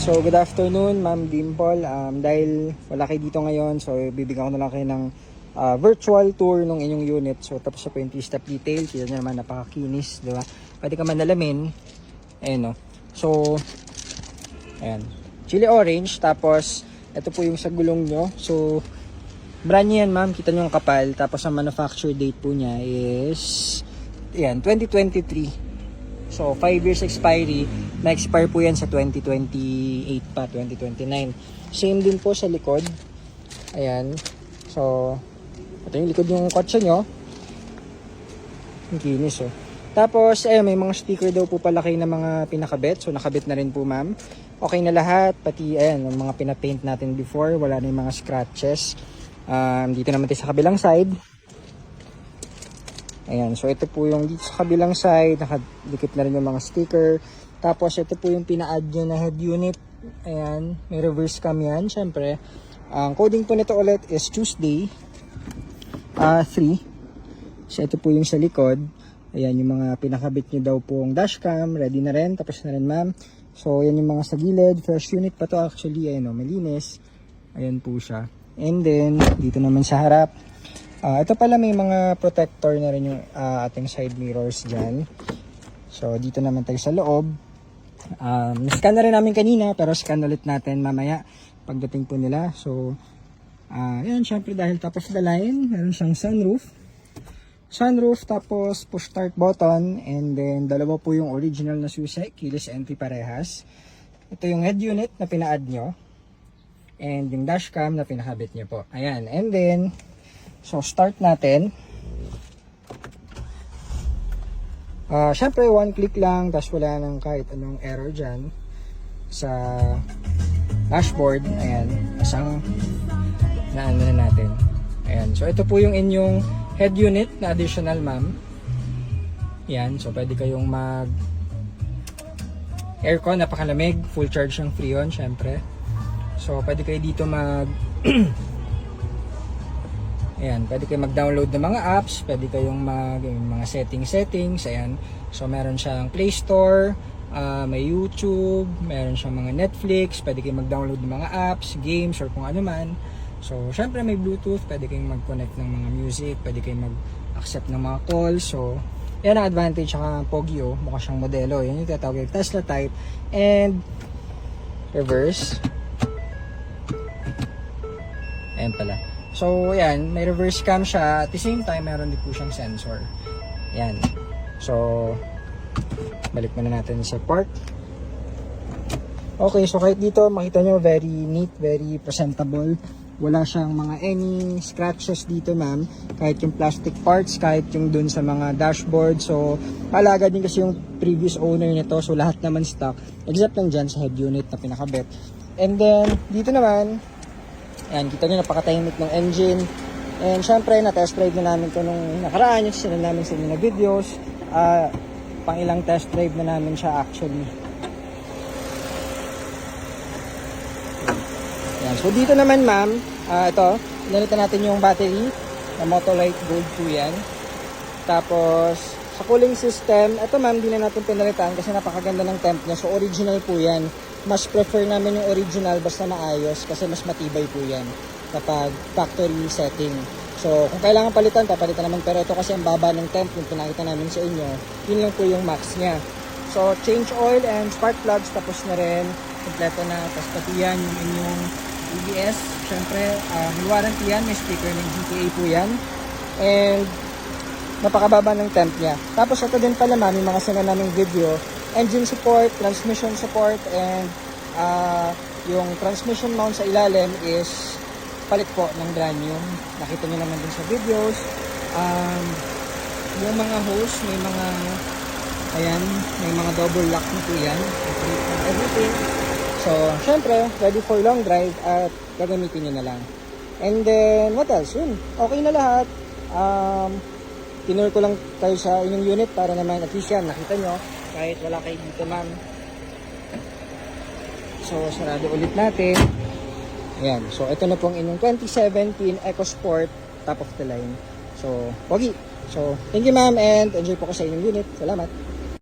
So good afternoon, Ma'am Dimple. Dahil wala kayo dito ngayon, so bibigyan ko na lang kayo ng virtual tour ng inyong unit. So tapos na po yung 3-step detail. Kita nyo naman, napakakinis, di ba? Pwede ka manalamin. Ayan, no? So, ayan. Chili orange. Tapos, ito po yung sa gulong nyo. So, brand nyo yan, ma'am. Kita nyo yung kapal. Tapos, ang manufacture date po niya is, ayan, 2023. So, 5 years expiry. Na-expire po yan sa 2028 pa, 2029. Same din po sa likod. Ayan. So, ito yung likod yung kotse nyo. Ang kinis, oh. Tapos, may mga sticker daw po pala kayo na mga pinakabit. So, nakabit na rin po, ma'am. Okay na lahat. Pati, ayan, yung mga pinapaint natin before. Wala na yung mga scratches. Dito naman tayo sa kabilang side. Ayan, so ito po yung dito sa kabilang side, nakadikit na rin yung mga sticker. Tapos ito po yung pina-add nyo na head unit. Ayan, may reverse cam yan, syempre. Ang coding po nito ulit is Tuesday 3. So ito po yung sa likod. Ayan, yung mga pinakabit nyo daw pong dashcam, ready na rin, tapos na rin, ma'am. So ayan yung mga sa gilid, fresh unit pa to actually, ayan o, malinis. Ayan po siya. And then, dito naman sa harap. Ito pala may mga protector na rin yung ating side mirrors dyan. So dito naman tayo sa loob. Scan na rin namin kanina pero scan ulit natin mamaya pagdating po nila. So yan, syempre dahil top of the line, meron siyang sunroof, tapos push start button, and then dalawa po yung original na susi, keyless entry parehas. Ito yung head unit na pina-add nyo, and yung dashcam na pinakabit nyo po. Ayan, and then so, start natin. Siyempre, one click lang, tapos wala nang kahit anong error dyan sa dashboard. Ayan, isang naano na natin. Ayan, so ito po yung inyong head unit na additional, ma'am. Ayan, so pwede kayong mag aircon, napakalamig, full charge ng Freon, siyempre. So, pwede kayo dito mag ayan, pwede kayong mag-download ng mga apps, pwede kayong mga settings, ayan. So, meron siyang Play Store, may YouTube, meron siyang mga Netflix, pwede kayong mag-download ng mga apps, games, or kung ano man. So, syempre may Bluetooth, pwede kayong mag-connect ng mga music, pwede kayong mag-accept ng mga calls. So, yan ang advantage saka Poggio, mukha siyang modelo. Yan yung tatawag yung Tesla type. And, reverse. Ayan pala. So, ayan, may reverse cam siya. At the same time, meron din po siyang sensor. Ayan. So, balik muna natin sa park. Okay, so kahit dito, makita nyo, very neat, very presentable. Wala siyang mga any scratches dito, ma'am. Kahit yung plastic parts, kahit yung dun sa mga dashboard. So, paalaga din kasi yung previous owner nito. So, lahat naman stock. Except lang dyan sa head unit na pinakabit. And then, dito naman, ayan, kita nyo napakatahimik ng engine. And syempre, na-test drive na namin ito nung nakaraan. Yung sinunod namin sa inyo na videos. Pang ilang test drive na namin siya actually. Ayan, so dito naman, ma'am, ito, inalitan natin yung battery na Motolite Gold po yan. Tapos, sa cooling system, ito ma'am, di na natin pinalitan kasi napakaganda ng temp niya. So, original po yan. Mas prefer namin yung original basta maayos kasi mas matibay po yan kapag factory setting. So, kung kailangan palitan, papalitan naman. Pero ito kasi ang baba ng temp yung pinakita namin sa inyo. Yun lang po yung max niya. So, change oil and spark plugs. Tapos na rin. Kompleto na. Tapos pati yan yung inyong ABS. Siyempre, may warranty yan. May sticker ng GTA po yan. And, napakababa ng temp niya. Tapos ito din pala ma'am, yung mga sinunod naming video, engine support, transmission support, and yung transmission mount sa ilalim is palit po ng brand new. Nakita nyo naman din sa videos. Yung mga hose, may mga ayan, may mga double lock na po yan. Everything. So, syempre, ready for long drive at gagamitin nyo na lang. And then, what else? Yun, okay na lahat. Tinur ko lang kayo sa inyong unit para naman at least yan, nakita nyo kahit wala kayo dito, ma'am. So, sarado ulit natin. Ayan, so ito na pong inyong 2017 EcoSport top of the line. So, pogi. So, thank you ma'am and enjoy po ko sa inyong unit. Salamat.